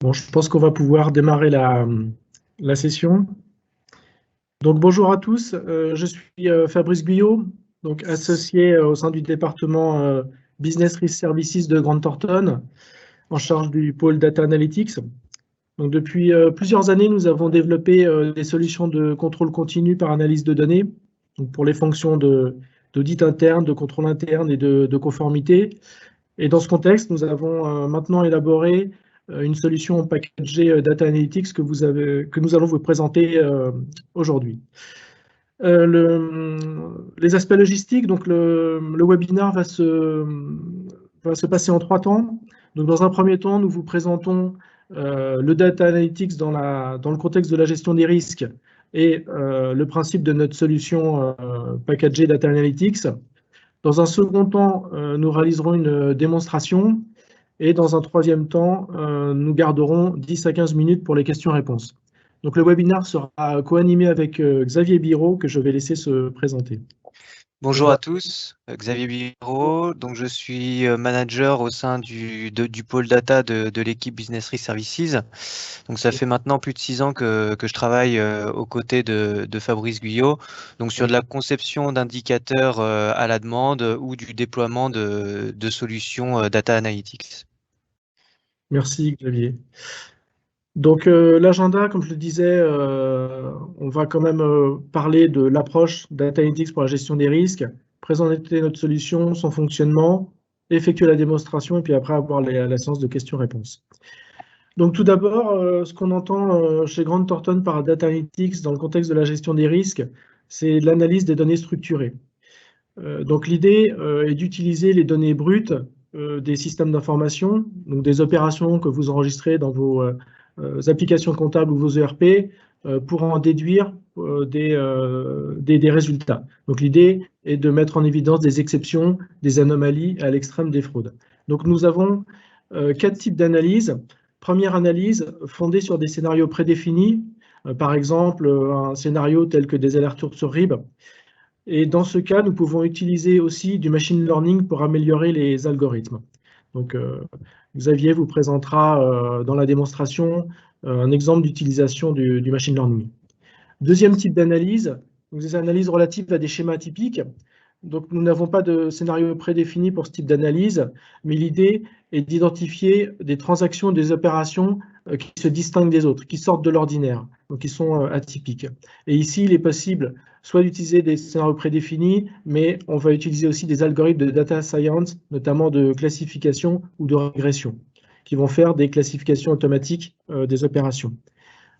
Bon, je pense qu'on va pouvoir démarrer la session. Donc, bonjour à tous, je suis Fabrice Guyot, donc associé au sein du département Business Risk Services de Grant Thornton, en charge du pôle Data Analytics. Donc, depuis plusieurs années, nous avons développé des solutions de contrôle continu par analyse de données, donc pour les fonctions d'audit interne, de contrôle interne et de conformité. Et dans ce contexte, nous avons maintenant élaboré une solution packagée Data Analytics que nous allons vous présenter aujourd'hui. Les aspects logistiques, donc le webinaire va se passer en 3 temps. Donc, dans un premier temps, nous vous présentons le Data Analytics dans le contexte de la gestion des risques et le principe de notre solution packagée Data Analytics. Dans un second temps, nous réaliserons une démonstration et dans un troisième temps, nous garderons 10 à 15 minutes pour les questions-réponses. Donc le webinaire sera co-animé avec Xavier Biraud, que je vais laisser se présenter. Bonjour à tous, Xavier Biraud, donc je suis manager au sein du pôle data de l'équipe Business Risk Services. Donc ça fait maintenant plus de 6 ans que je travaille aux côtés de Fabrice Guyot, donc sur de la conception d'indicateurs à la demande ou du déploiement de solutions data analytics. Merci Xavier. Donc l'agenda, comme je le disais, on va quand même parler de l'approche Data Analytics pour la gestion des risques, présenter notre solution, son fonctionnement, effectuer la démonstration et puis après avoir la séance de questions-réponses. Donc tout d'abord, ce qu'on entend chez Grant Thornton par Data Analytics dans le contexte de la gestion des risques, c'est l'analyse des données structurées. Donc l'idée est d'utiliser les données brutes des systèmes d'information, donc des opérations que vous enregistrez dans vos applications comptables ou vos ERP, pour en déduire des résultats. Donc l'idée est de mettre en évidence des exceptions, des anomalies à l'extrême des fraudes. Donc nous avons 4 types d'analyses. Première analyse fondée sur des scénarios prédéfinis, par exemple un scénario tel que des allers-retours sur RIB. Et dans ce cas, nous pouvons utiliser aussi du machine learning pour améliorer les algorithmes. Donc, Xavier vous présentera dans la démonstration un exemple d'utilisation du machine learning. Deuxième type d'analyse, des analyses relatives à des schémas atypiques. Donc, nous n'avons pas de scénario prédéfini pour ce type d'analyse, mais l'idée est d'identifier des transactions, des opérations qui se distinguent des autres, qui sortent de l'ordinaire, donc qui sont atypiques. Et ici, il est possible soit d'utiliser des scénarios prédéfinis, mais on va utiliser aussi des algorithmes de data science, notamment de classification ou de régression, qui vont faire des classifications automatiques des opérations.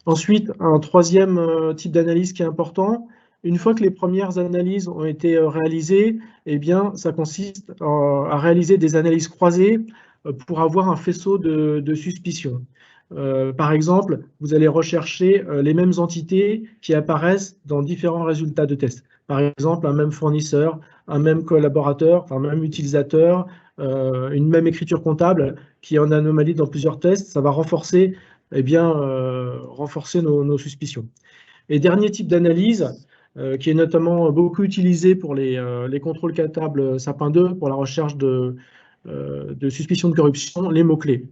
Ensuite, un troisième type d'analyse qui est important, une fois que les premières analyses ont été réalisées, eh bien, ça consiste à réaliser des analyses croisées pour avoir un faisceau de suspicion. Par exemple, vous allez rechercher les mêmes entités qui apparaissent dans différents résultats de tests. Par exemple, un même fournisseur, un même collaborateur, un même utilisateur, une même écriture comptable qui est en anomalie dans plusieurs tests, ça va renforcer, renforcer nos suspicions. Et dernier type d'analyse, qui est notamment beaucoup utilisé pour les contrôles comptables Sapin 2, pour la recherche de suspicions de corruption, les mots-clés.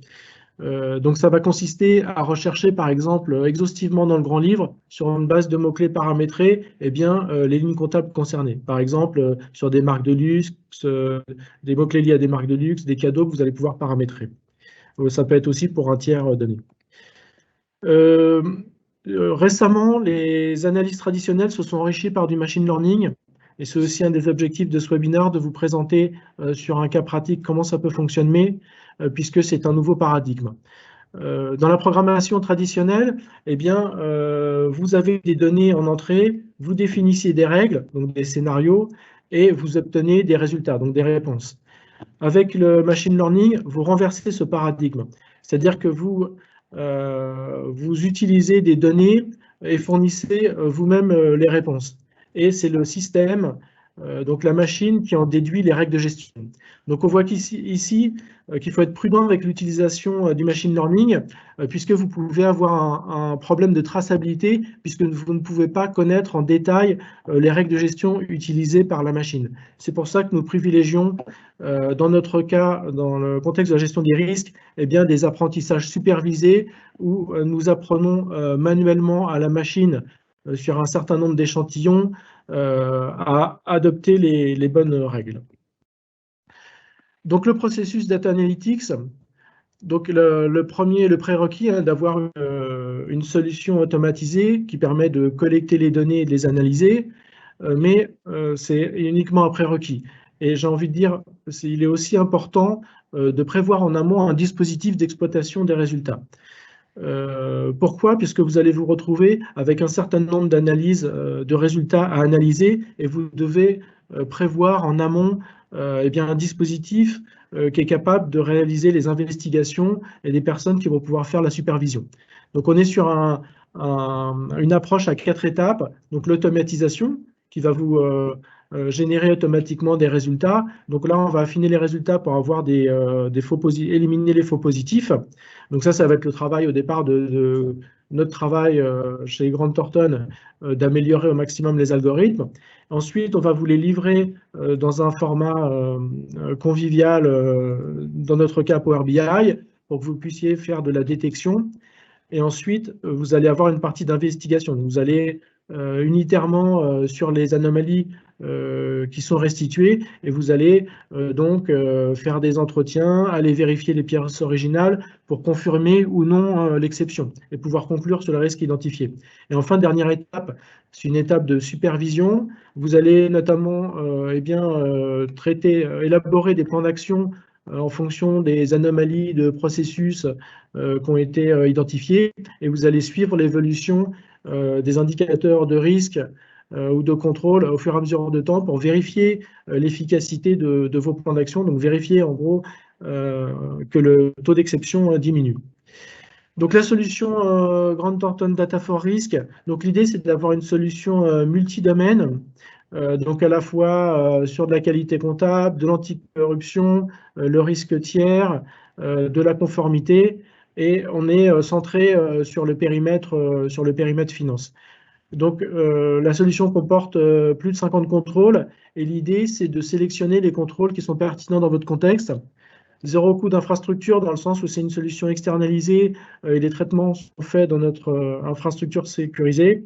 Donc ça va consister à rechercher par exemple exhaustivement dans le grand livre sur une base de mots-clés paramétrés les lignes comptables concernées. Par exemple sur des marques de luxe, des mots-clés liés à des marques de luxe, des cadeaux que vous allez pouvoir paramétrer. Ça peut être aussi pour un tiers donné. Récemment, les analyses traditionnelles se sont enrichies par du machine learning. Et c'est aussi un des objectifs de ce webinaire, de vous présenter sur un cas pratique comment ça peut fonctionner, puisque c'est un nouveau paradigme. Dans la programmation traditionnelle, vous avez des données en entrée, vous définissez des règles, donc des scénarios, et vous obtenez des résultats, donc des réponses. Avec le machine learning, vous renversez ce paradigme. C'est-à-dire que vous utilisez des données et fournissez vous-même les réponses. Et c'est le système donc la machine qui en déduit les règles de gestion. Donc on voit qu'ici, qu'il faut être prudent avec l'utilisation du machine learning, puisque vous pouvez avoir un problème de traçabilité, puisque vous ne pouvez pas connaître en détail les règles de gestion utilisées par la machine. C'est pour ça que nous privilégions, dans notre cas, dans le contexte de la gestion des risques, eh bien, des apprentissages supervisés où nous apprenons manuellement à la machine sur un certain nombre d'échantillons à adopter les bonnes règles. Donc le processus data analytics, donc le premier, le prérequis, d'avoir une solution automatisée qui permet de collecter les données et de les analyser, mais c'est uniquement un prérequis. Et j'ai envie de dire, il est aussi important de prévoir en amont un dispositif d'exploitation des résultats. Pourquoi? Puisque vous allez vous retrouver avec un certain nombre d'analyses, de résultats à analyser, et vous devez prévoir en amont eh bien, un dispositif qui est capable de réaliser les investigations et des personnes qui vont pouvoir faire la supervision. Donc on est sur une approche à 4 étapes. Donc l'automatisation qui va vous générer automatiquement des résultats. Donc là, on va affiner les résultats pour avoir éliminer les faux positifs. Donc ça va être le travail au départ de notre travail chez Grant Thornton, d'améliorer au maximum les algorithmes. Ensuite, on va vous les livrer dans un format convivial, dans notre cas Power BI, pour que vous puissiez faire de la détection. Et ensuite, vous allez avoir une partie d'investigation. Vous allez unitairement sur les anomalies qui sont restituées, et vous allez donc faire des entretiens, aller vérifier les pièces originales pour confirmer ou non l'exception et pouvoir conclure sur le risque identifié. Et enfin, dernière étape, c'est une étape de supervision. Vous allez notamment élaborer des plans d'action en fonction des anomalies de processus qui ont été identifiés, et vous allez suivre l'évolution des indicateurs de risque ou de contrôle au fur et à mesure de temps pour vérifier l'efficacité de vos plans d'action, donc vérifier en gros que le taux d'exception diminue. Donc la solution Grant Thornton Data for Risk, donc l'idée c'est d'avoir une solution multidomaine, donc à la fois sur de la qualité comptable, de l'anticorruption, le risque tiers, de la conformité, et on est centré sur le périmètre finance. Donc la solution comporte plus de 50 contrôles, et l'idée c'est de sélectionner les contrôles qui sont pertinents dans votre contexte. Zéro coût d'infrastructure, dans le sens où c'est une solution externalisée et les traitements sont faits dans notre infrastructure sécurisée.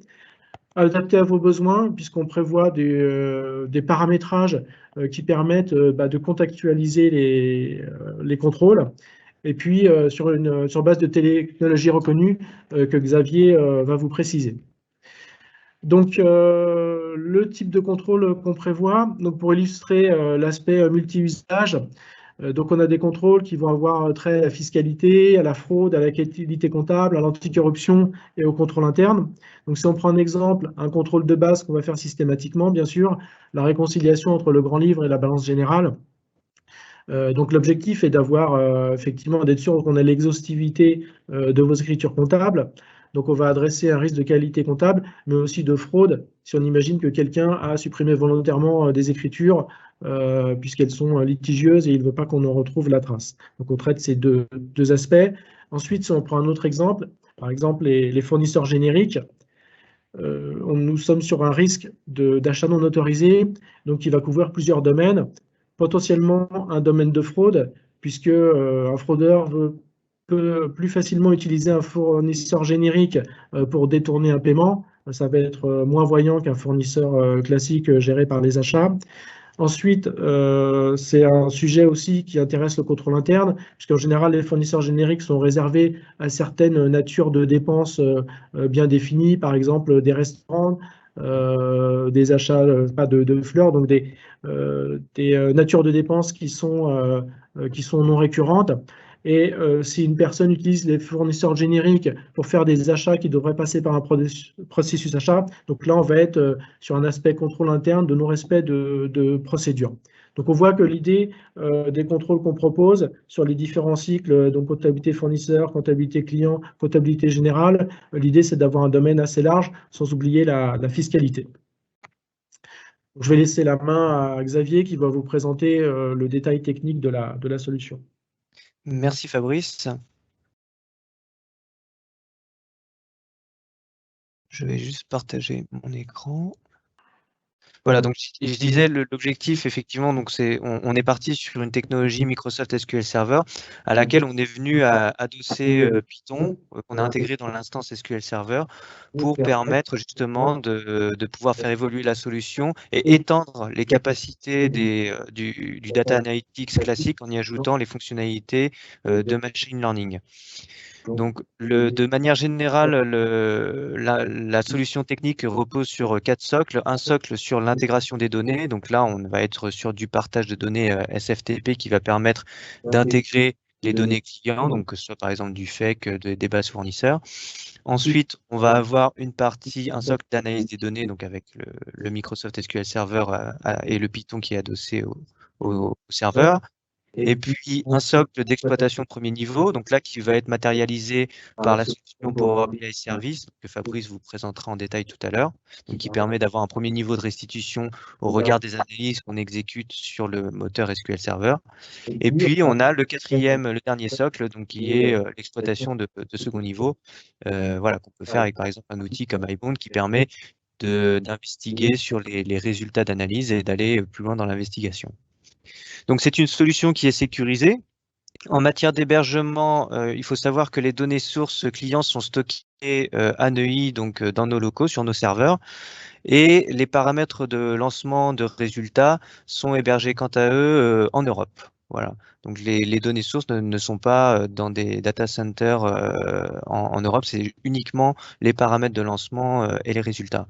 Adapté à vos besoins, puisqu'on prévoit des paramétrages qui permettent de contextualiser les contrôles. Et puis, sur base de technologies reconnues que Xavier va vous préciser. Donc, le type de contrôle qu'on prévoit, donc pour illustrer l'aspect multi-usage, donc on a des contrôles qui vont avoir trait à la fiscalité, à la fraude, à la qualité comptable, à l'anticorruption et au contrôle interne. Donc si on prend un exemple, un contrôle de base qu'on va faire systématiquement, bien sûr, la réconciliation entre le grand livre et la balance générale. Donc l'objectif est d'avoir effectivement d'être sûr qu'on a l'exhaustivité de vos écritures comptables. Donc on va adresser un risque de qualité comptable, mais aussi de fraude, si on imagine que quelqu'un a supprimé volontairement des écritures puisqu'elles sont litigieuses et il ne veut pas qu'on en retrouve la trace. Donc on traite ces deux aspects. Ensuite, si on prend un autre exemple, par exemple les fournisseurs génériques, nous sommes sur un risque d'achat non autorisé, donc qui va couvrir plusieurs domaines, potentiellement un domaine de fraude, puisque un fraudeur peut plus facilement utiliser un fournisseur générique pour détourner un paiement. Ça va être moins voyant qu'un fournisseur classique géré par les achats. Ensuite, c'est un sujet aussi qui intéresse le contrôle interne, puisqu'en général, les fournisseurs génériques sont réservés à certaines natures de dépenses bien définies, par exemple des restaurants, des achats, pas de fleurs, donc des natures de dépenses qui sont non récurrentes. Et si une personne utilise les fournisseurs génériques pour faire des achats qui devraient passer par un processus achat, donc là, on va être sur un aspect contrôle interne de non-respect de procédure. Donc, on voit que l'idée des contrôles qu'on propose sur les différents cycles, donc comptabilité fournisseur, comptabilité client, comptabilité générale, l'idée, c'est d'avoir un domaine assez large, sans oublier la fiscalité. Je vais laisser la main à Xavier qui va vous présenter le détail technique de la solution. Merci Fabrice. Je vais juste partager mon écran. Voilà, donc je disais l'objectif effectivement, donc on est parti sur une technologie Microsoft SQL Server à laquelle on est venu à adosser Python qu'on a intégré dans l'instance SQL Server pour permettre justement de pouvoir faire évoluer la solution et étendre les capacités du Data Analytics classique en y ajoutant les fonctionnalités de Machine Learning. Donc, de manière générale, la solution technique repose sur 4 socles. Un socle sur l'intégration des données. Donc là, on va être sur du partage de données SFTP qui va permettre d'intégrer les données clients, donc que ce soit par exemple du FAQ, des bases fournisseurs. Ensuite, on va avoir une partie, un socle d'analyse des données, donc avec le Microsoft SQL Server et le Python qui est adossé au serveur. Et puis un socle d'exploitation de premier niveau, donc là qui va être matérialisé par la solution Power BI Service que Fabrice vous présentera en détail tout à l'heure, donc qui permet d'avoir un premier niveau de restitution au regard des analyses qu'on exécute sur le moteur SQL Server. Et puis on a le dernier socle, donc qui est l'exploitation de second niveau, voilà, qu'on peut faire avec par exemple un outil comme iBound qui permet d'investiguer sur les résultats d'analyse et d'aller plus loin dans l'investigation. Donc c'est une solution qui est sécurisée. En matière d'hébergement, il faut savoir que les données sources clients sont stockées à Neuilly, donc dans nos locaux, sur nos serveurs, et les paramètres de lancement de résultats sont hébergés quant à eux en Europe. Voilà. Donc les données sources ne sont pas dans des data centers en Europe, c'est uniquement les paramètres de lancement et les résultats.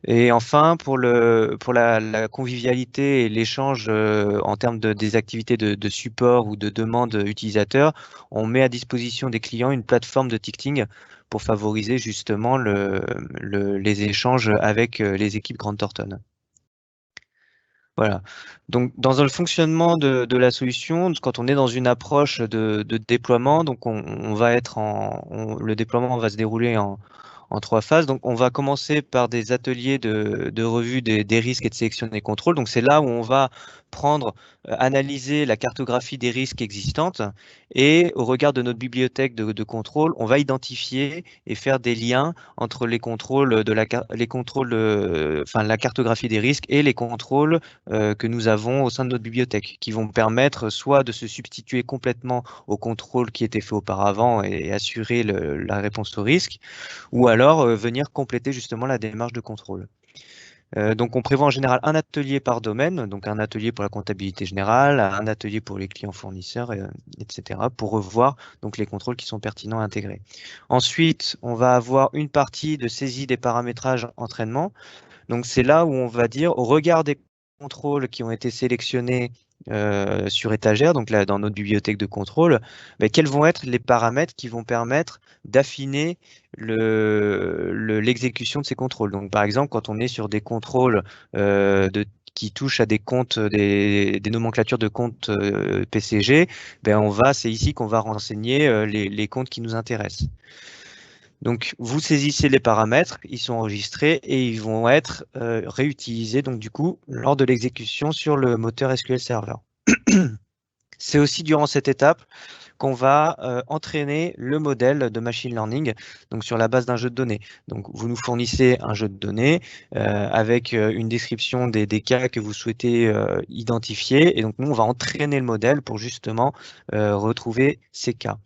Et enfin, pour la convivialité et l'échange en termes des activités de support ou de demande utilisateur, on met à disposition des clients une plateforme de ticketing pour favoriser justement les échanges avec les équipes Grant Thornton. Voilà. Donc, dans le fonctionnement de la solution, quand on est dans une approche de déploiement, donc on va être le déploiement va se dérouler en 3 phases. Donc, on va commencer par des ateliers de revue des risques et de sélection des contrôles. Donc, c'est là où on va analyser la cartographie des risques existantes et au regard de notre bibliothèque de contrôle, on va identifier et faire des liens entre les contrôles la cartographie des risques et les contrôles que nous avons au sein de notre bibliothèque, qui vont permettre soit de se substituer complètement au contrôle qui était fait auparavant et assurer la réponse au risque, ou alors venir compléter justement la démarche de contrôle. Donc on prévoit en général un atelier par domaine, donc un atelier pour la comptabilité générale, un atelier pour les clients fournisseurs, etc., pour revoir donc les contrôles qui sont pertinents à intégrer. Ensuite, on va avoir une partie de saisie des paramétrages entraînement. Donc c'est là où on va dire, au regard des contrôles qui ont été sélectionnés sur étagère, donc là dans notre bibliothèque de contrôle, quels vont être les paramètres qui vont permettre d'affiner l'exécution de ces contrôles. Donc par exemple, quand on est sur des contrôles qui touchent à des comptes, des nomenclatures de comptes PCG, c'est ici qu'on va renseigner les comptes qui nous intéressent. Donc, vous saisissez les paramètres, ils sont enregistrés et ils vont être réutilisés donc du coup lors de l'exécution sur le moteur SQL Server. C'est aussi durant cette étape qu'on va entraîner le modèle de machine learning donc sur la base d'un jeu de données. Donc, vous nous fournissez un jeu de données avec une description des cas que vous souhaitez identifier et donc nous on va entraîner le modèle pour justement retrouver ces cas.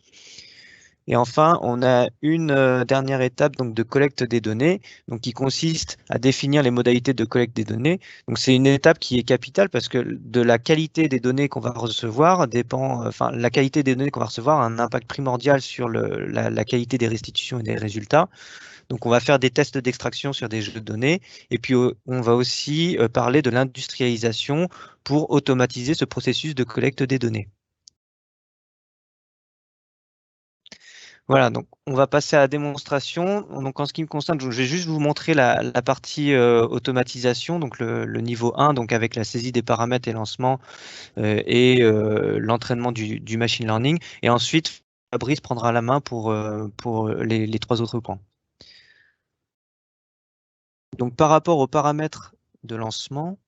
Et enfin, on a une dernière étape donc, de collecte des données, donc, qui consiste à définir les modalités de collecte des données. Donc, c'est une étape qui est capitale parce que de la qualité des données qu'on va recevoir dépend, la qualité des données qu'on va recevoir a un impact primordial sur la qualité des restitutions et des résultats. Donc, on va faire des tests d'extraction sur des jeux de données et puis on va aussi parler de l'industrialisation pour automatiser ce processus de collecte des données. Voilà, donc on va passer à la démonstration. Donc en ce qui me concerne, je vais juste vous montrer la partie automatisation, donc le niveau 1, donc avec la saisie des paramètres et lancement et l'entraînement du machine learning. Et ensuite, Fabrice prendra la main pour les 3 autres points. Donc par rapport aux paramètres de lancement.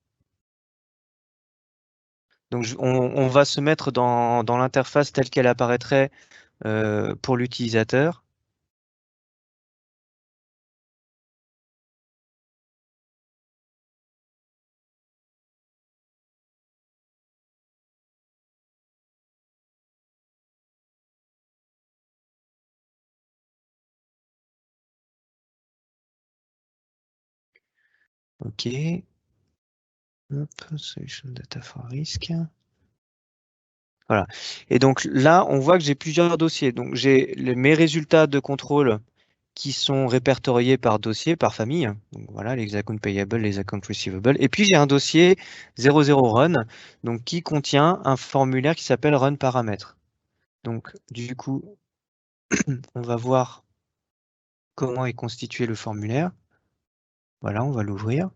Donc, on va se mettre dans l'interface telle qu'elle apparaîtrait pour l'utilisateur. OK. Hop, Solution Data for Risk. Voilà. Et donc là, on voit que j'ai plusieurs dossiers. Donc j'ai mes résultats de contrôle qui sont répertoriés par dossier, par famille. Donc voilà, les accounts payable, les accounts receivable. Et puis j'ai un dossier 00 run, donc qui contient un formulaire qui s'appelle run paramètres. Donc du coup, on va voir comment est constitué le formulaire. Voilà, on va l'ouvrir.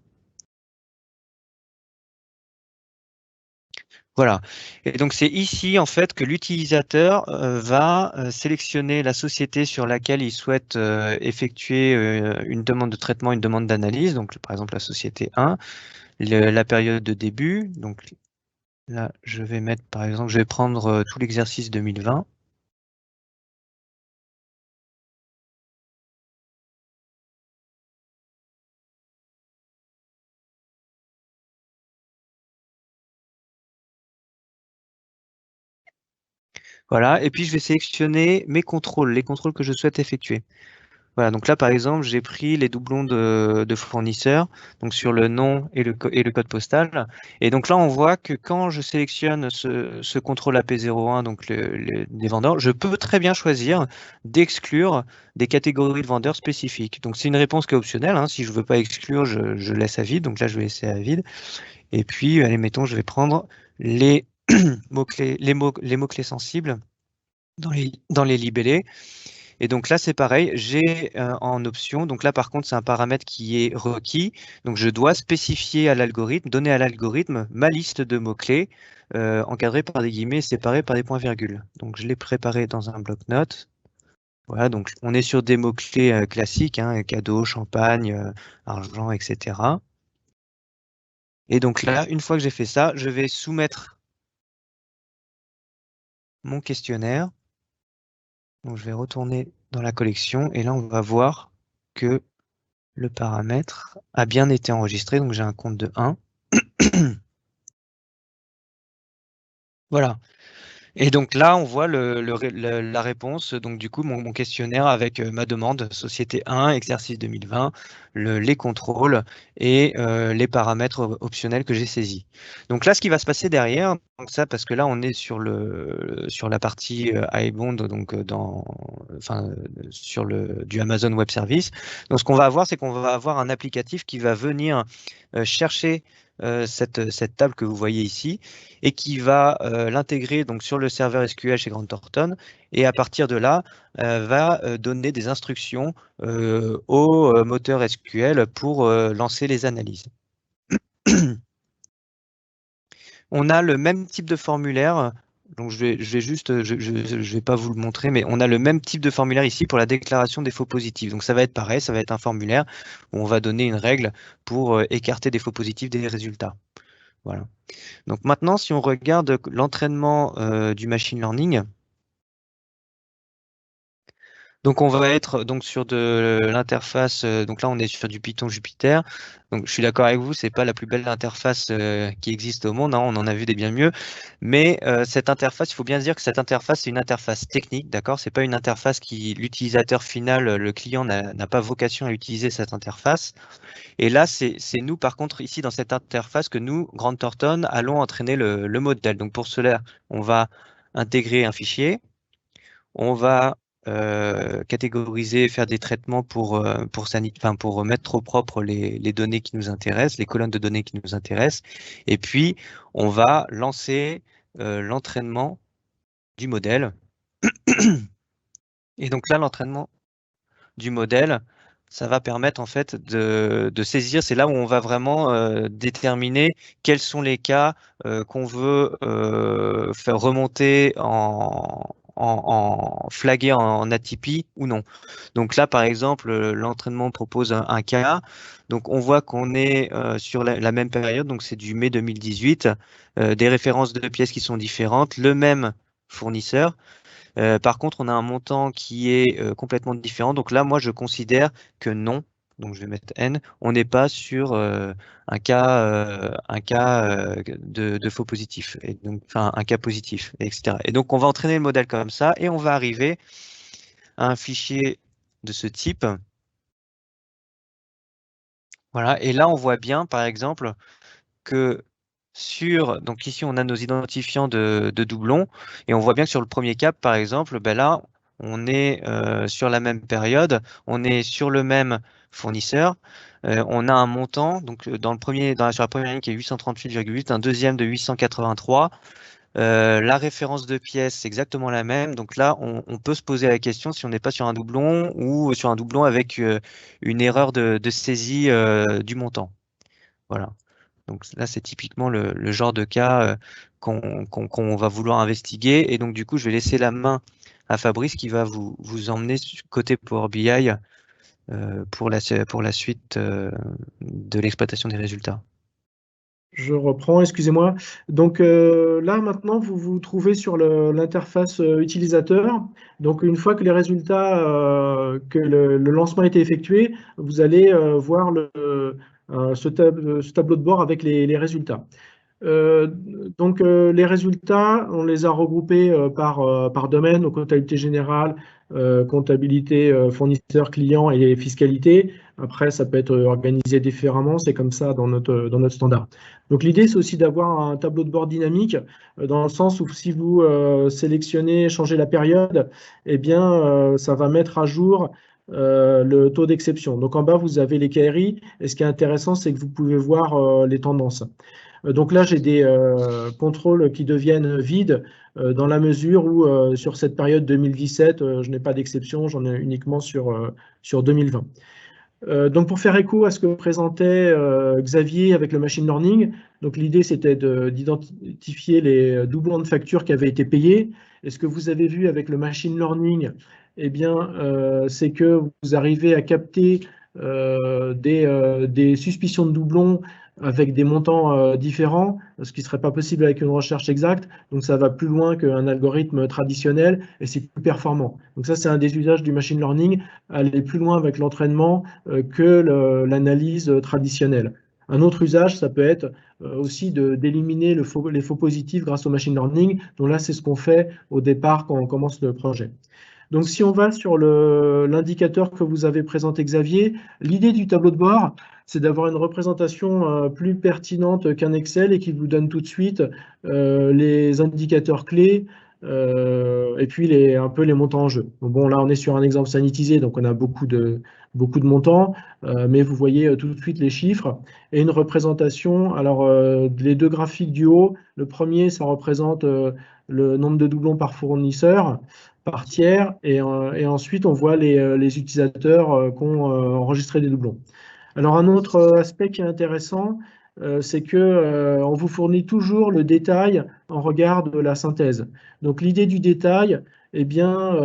Voilà. Et donc c'est ici en fait que l'utilisateur va sélectionner la société sur laquelle il souhaite effectuer une demande de traitement, une demande d'analyse. Donc par exemple la société 1, la période de début. Donc là, je vais mettre par exemple, je vais prendre tout l'exercice 2020. Voilà, et puis je vais sélectionner mes contrôles, les contrôles que je souhaite effectuer. Voilà, donc là, par exemple, j'ai pris les doublons de fournisseurs, donc sur le nom et le code postal. Et donc là, on voit que quand je sélectionne ce contrôle AP01, donc des vendeurs, je peux très bien choisir d'exclure des catégories de vendeurs spécifiques. Donc c'est une réponse qui est optionnelle. Hein. Si je ne veux pas exclure, je laisse à vide. Donc là, je vais laisser à vide. Et puis, allez, mettons, je vais prendre les mots-clés, les mots-clés sensibles dans les libellés. Et donc là, c'est pareil, j'ai en option, donc là par contre, c'est un paramètre qui est requis. Donc je dois spécifier à l'algorithme, donner à l'algorithme ma liste de mots-clés encadrés par des guillemets, séparés par des points-virgules. Donc je l'ai préparé dans un bloc-notes. Voilà, donc on est sur des mots-clés classiques, hein, cadeau, champagne, argent, etc. Et donc là, une fois que j'ai fait ça, je vais soumettre mon questionnaire. Donc je vais retourner dans la collection et là, on va voir que le paramètre a bien été enregistré, donc j'ai un compte de 1. Voilà. Et donc là, on voit la réponse, donc du coup, mon questionnaire avec ma demande, société 1, exercice 2020, les contrôles et les paramètres optionnels que j'ai saisis. Donc là, ce qui va se passer derrière, donc ça, parce que là, on est sur la partie iBond, donc sur du Amazon Web Service. Donc ce qu'on va avoir, c'est qu'on va avoir un applicatif qui va venir chercher cette table que vous voyez ici et qui va l'intégrer donc sur le serveur SQL chez Grant Thornton et à partir de là va donner des instructions au moteur SQL pour lancer les analyses. On a le même type de formulaire. Donc je vais juste, je vais pas vous le montrer, mais on a le même type de formulaire ici pour la déclaration des faux positifs. Donc ça va être pareil, ça va être un formulaire où on va donner une règle pour écarter des faux positifs des résultats. Voilà. Donc maintenant, si on regarde l'entraînement du machine learning, donc on va être donc sur de l'interface. Donc là, on est sur du Python Jupyter. Donc je suis d'accord avec vous, c'est pas la plus belle interface qui existe au monde. Hein, on en a vu des bien mieux. Mais cette interface, il faut bien se dire que cette interface, c'est une interface technique, d'accord? C'est pas une interface qui l'utilisateur final, le client n'a pas vocation à utiliser cette interface. Et là, c'est nous, par contre, ici dans cette interface que nous, Grant Thornton, allons entraîner le modèle. Donc pour cela, on va intégrer un fichier. On va catégoriser, faire des traitements pour mettre au propre les données qui nous intéressent, les colonnes de données qui nous intéressent. Et puis, on va lancer l'entraînement du modèle. Et donc là, l'entraînement du modèle, ça va permettre en fait de saisir, c'est là où on va vraiment déterminer quels sont les cas qu'on veut faire remonter flagué en atypie ou non. Donc là, par exemple, l'entraînement propose un cas. Donc on voit qu'on est sur la même période, donc c'est du mai 2018, des références de pièces qui sont différentes, le même fournisseur. Par contre, on a un montant qui est complètement différent. Donc là, moi, je considère que non. Donc je vais mettre N. On n'est pas sur un cas de faux positif, et donc, enfin un cas positif, etc. Et donc on va entraîner le modèle comme ça, et on va arriver à un fichier de ce type. Voilà. Et là, on voit bien, par exemple, que donc ici, on a nos identifiants de doublons, et on voit bien que sur le premier cap, par exemple, ben là, on est sur la même période, on est sur le même fournisseur, on a un montant, donc sur la première ligne qui est 838,8, un deuxième de 883. La référence de pièce, c'est exactement la même. Donc là, on peut se poser la question si on n'est pas sur un doublon ou sur un doublon avec une erreur de saisie du montant. Voilà. Donc là, c'est typiquement le genre de cas qu'on va vouloir investiguer. Et donc, du coup, je vais laisser la main à Fabrice qui va vous emmener côté Power BI pour la suite de l'exploitation des résultats. Je reprends, excusez-moi. Donc là, maintenant, vous vous trouvez sur l'interface utilisateur. Donc, une fois que les résultats, que le lancement a été effectué, vous allez voir ce tableau de bord avec les résultats. Donc, les résultats, on les a regroupés par domaine, donc comptabilité générale, comptabilité fournisseur, client et fiscalité. Après, ça peut être organisé différemment, c'est comme ça dans notre standard. Donc, l'idée, c'est aussi d'avoir un tableau de bord dynamique, dans le sens où si vous sélectionnez, changez la période, eh bien, ça va mettre à jour le taux d'exception. Donc, en bas, vous avez les KRI, et ce qui est intéressant, c'est que vous pouvez voir les tendances. Donc là, j'ai des contrôles qui deviennent vides dans la mesure où sur cette période 2017, je n'ai pas d'exception, j'en ai uniquement sur 2020. Donc pour faire écho à ce que présentait Xavier avec le machine learning, donc l'idée c'était d'identifier les doublons de factures qui avaient été payés. Et ce que vous avez vu avec le machine learning, eh bien, c'est que vous arrivez à capter des suspicions de doublons avec des montants différents, ce qui ne serait pas possible avec une recherche exacte. Donc ça va plus loin qu'un algorithme traditionnel et c'est plus performant. Donc ça, c'est un des usages du machine learning, aller plus loin avec l'entraînement que l'analyse traditionnelle. Un autre usage, ça peut être aussi d'éliminer les faux positifs grâce au machine learning. Donc là, c'est ce qu'on fait au départ quand on commence le projet. Donc, si on va sur l'indicateur que vous avez présenté, Xavier, l'idée du tableau de bord, c'est d'avoir une représentation plus pertinente qu'un Excel et qui vous donne tout de suite les indicateurs clés et puis un peu les montants en jeu. Bon, là, on est sur un exemple sanitisé, donc on a beaucoup de montants, mais vous voyez tout de suite les chiffres et une représentation. Alors, les deux graphiques du haut, le premier, ça représente le nombre de doublons par fournisseur, par tiers, et ensuite on voit les utilisateurs qui ont enregistré des doublons. Alors un autre aspect qui est intéressant, c'est que on vous fournit toujours le détail en regard de la synthèse. Donc l'idée du détail, eh bien,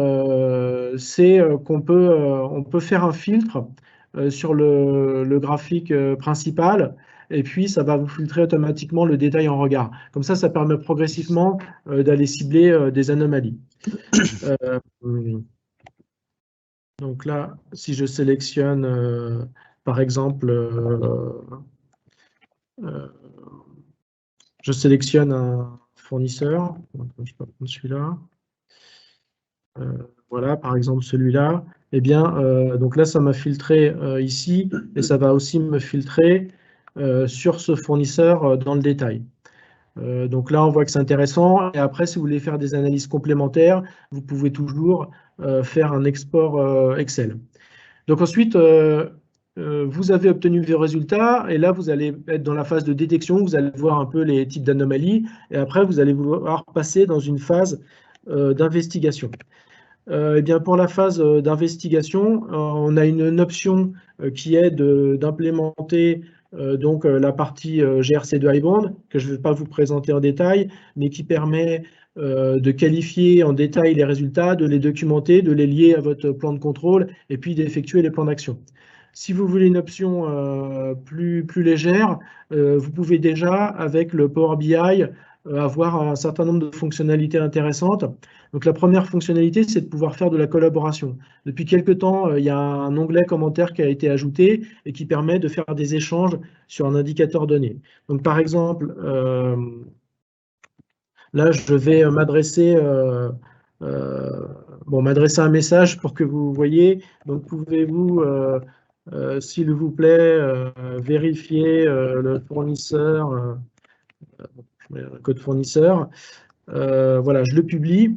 c'est qu'on peut faire un filtre sur le graphique principal, et puis ça va vous filtrer automatiquement le détail en regard. Comme ça permet progressivement d'aller cibler des anomalies. Donc là, si je sélectionne, par exemple, je sélectionne un fournisseur, je peux prendre celui-là, voilà, par exemple celui-là, eh bien, donc là, ça m'a filtré ici, et ça va aussi me filtrer sur ce fournisseur dans le détail. Donc là, on voit que c'est intéressant. Et après, si vous voulez faire des analyses complémentaires, vous pouvez toujours faire un export Excel. Donc ensuite, vous avez obtenu vos résultats et là, vous allez être dans la phase de détection. Vous allez voir un peu les types d'anomalies et après, vous allez vouloir passer dans une phase d'investigation. Eh bien, pour la phase d'investigation, on a une option qui est d'implémenter donc la partie GRC de Highbond, que je ne vais pas vous présenter en détail, mais qui permet de qualifier en détail les résultats, de les documenter, de les lier à votre plan de contrôle et puis d'effectuer les plans d'action. Si vous voulez une option plus légère, vous pouvez déjà, avec le Power BI, avoir un certain nombre de fonctionnalités intéressantes. Donc la première fonctionnalité, c'est de pouvoir faire de la collaboration. Depuis quelques temps, il y a un onglet commentaires qui a été ajouté et qui permet de faire des échanges sur un indicateur donné. Donc par exemple, là, je vais m'adresser un message pour que vous voyez. Donc pouvez-vous, s'il vous plaît, vérifier le fournisseur, le code fournisseur. Voilà, je le publie.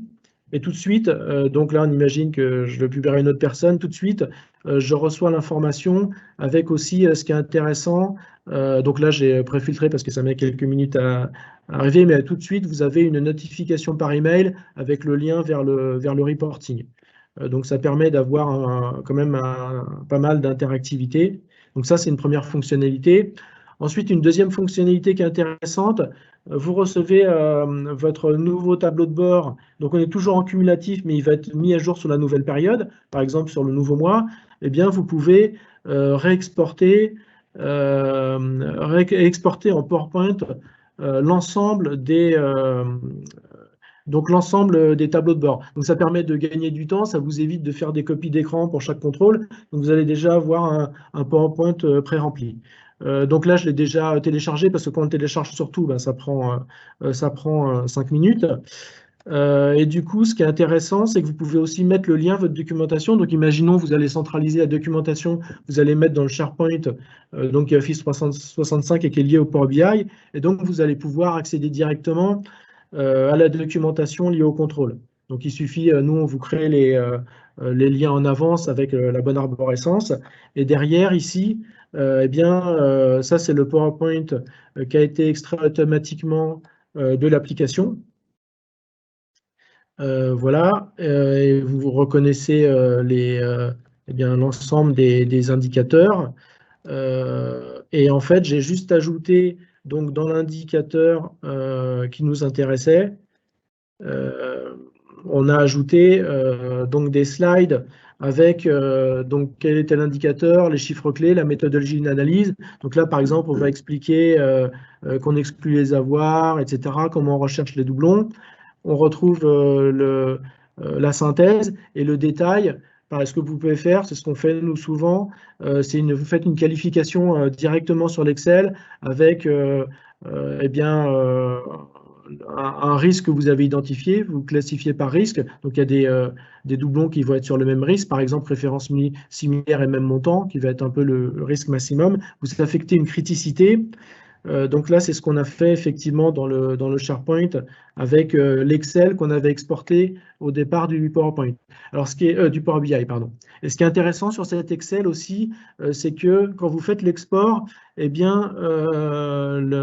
Et tout de suite, donc là, on imagine que je le publierai à une autre personne. Tout de suite, je reçois l'information avec aussi ce qui est intéressant. Donc là, j'ai préfiltré parce que ça met quelques minutes à arriver, mais tout de suite, vous avez une notification par email avec le lien vers le reporting. Donc ça permet d'avoir quand même pas mal d'interactivité. Donc ça, c'est une première fonctionnalité. Ensuite, une deuxième fonctionnalité qui est intéressante, vous recevez votre nouveau tableau de bord. Donc, on est toujours en cumulatif, mais il va être mis à jour sur la nouvelle période, par exemple sur le nouveau mois. Eh bien, vous pouvez réexporter en PowerPoint l'ensemble des tableaux de bord. Donc, ça permet de gagner du temps, ça vous évite de faire des copies d'écran pour chaque contrôle. Donc, vous allez déjà avoir un PowerPoint pré-rempli. Donc là, je l'ai déjà téléchargé parce que quand on télécharge surtout, ben, ça prend 5 minutes. Et du coup, ce qui est intéressant, c'est que vous pouvez aussi mettre le lien à votre documentation. Donc, imaginons, vous allez centraliser la documentation, vous allez mettre dans le SharePoint, donc Office 365 et qui est lié au Power BI. Et donc, vous allez pouvoir accéder directement à la documentation liée au contrôle. Donc, il suffit, nous, on vous crée les liens en avance avec la bonne arborescence. Et derrière, ici, eh bien, ça, c'est le PowerPoint qui a été extrait automatiquement de l'application. Voilà, et vous reconnaissez eh bien, l'ensemble des indicateurs. Et en fait, j'ai juste ajouté donc, dans l'indicateur qui nous intéressait, on a ajouté donc des slides avec donc quel était l'indicateur, les chiffres clés, la méthodologie d'analyse. Donc là, par exemple, on va expliquer qu'on exclut les avoirs, etc., comment on recherche les doublons. On retrouve la synthèse et le détail. Ce que vous pouvez faire, c'est ce qu'on fait nous souvent, vous faites une qualification directement sur l'Excel avec eh bien, un risque que vous avez identifié, vous classifiez par risque. Donc, il y a des doublons qui vont être sur le même risque, par exemple, référence similaire et même montant, qui va être un peu le risque maximum. Vous affectez une criticité. Donc là, c'est ce qu'on a fait effectivement dans le SharePoint avec l'Excel qu'on avait exporté au départ du PowerPoint. Alors, du Power BI, pardon. Et ce qui est intéressant sur cet Excel aussi, c'est que quand vous faites l'export, eh bien,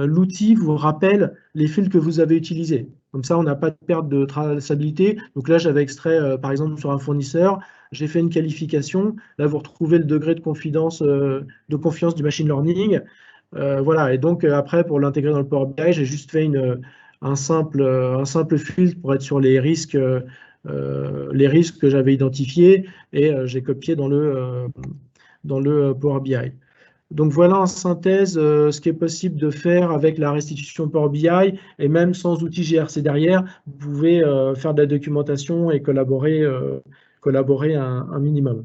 l'outil vous rappelle les fils que vous avez utilisés. Comme ça, on n'a pas de perte de traçabilité. Donc là, j'avais extrait, par exemple, sur un fournisseur, j'ai fait une qualification. Là, vous retrouvez le degré de confiance du machine learning. Voilà, et donc après, pour l'intégrer dans le Power BI, j'ai juste fait un simple filtre pour être sur les risques que j'avais identifiés et j'ai copié dans le Power BI. Donc voilà en synthèse ce qui est possible de faire avec la restitution Power BI et même sans outil GRC derrière, vous pouvez faire de la documentation et collaborer un minimum.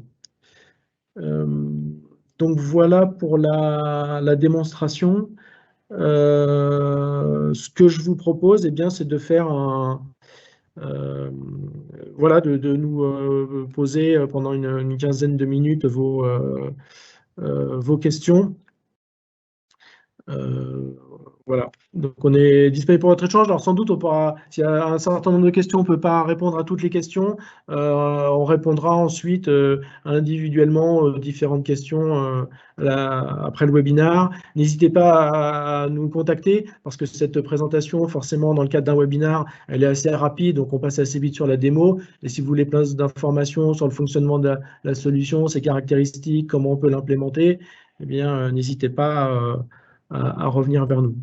Donc voilà pour la démonstration. Ce que je vous propose, eh bien, c'est de faire voilà, de nous poser pendant une quinzaine de minutes vos questions. Voilà, donc on est disponible pour votre échange. Alors sans doute, s'il y a un certain nombre de questions, on ne peut pas répondre à toutes les questions. On répondra ensuite individuellement aux différentes questions après le webinaire. N'hésitez pas à nous contacter parce que cette présentation, forcément, dans le cadre d'un webinaire, elle est assez rapide, donc on passe assez vite sur la démo. Et si vous voulez plus d'informations sur le fonctionnement de la solution, ses caractéristiques, comment on peut l'implémenter, eh bien, n'hésitez pas à revenir vers nous.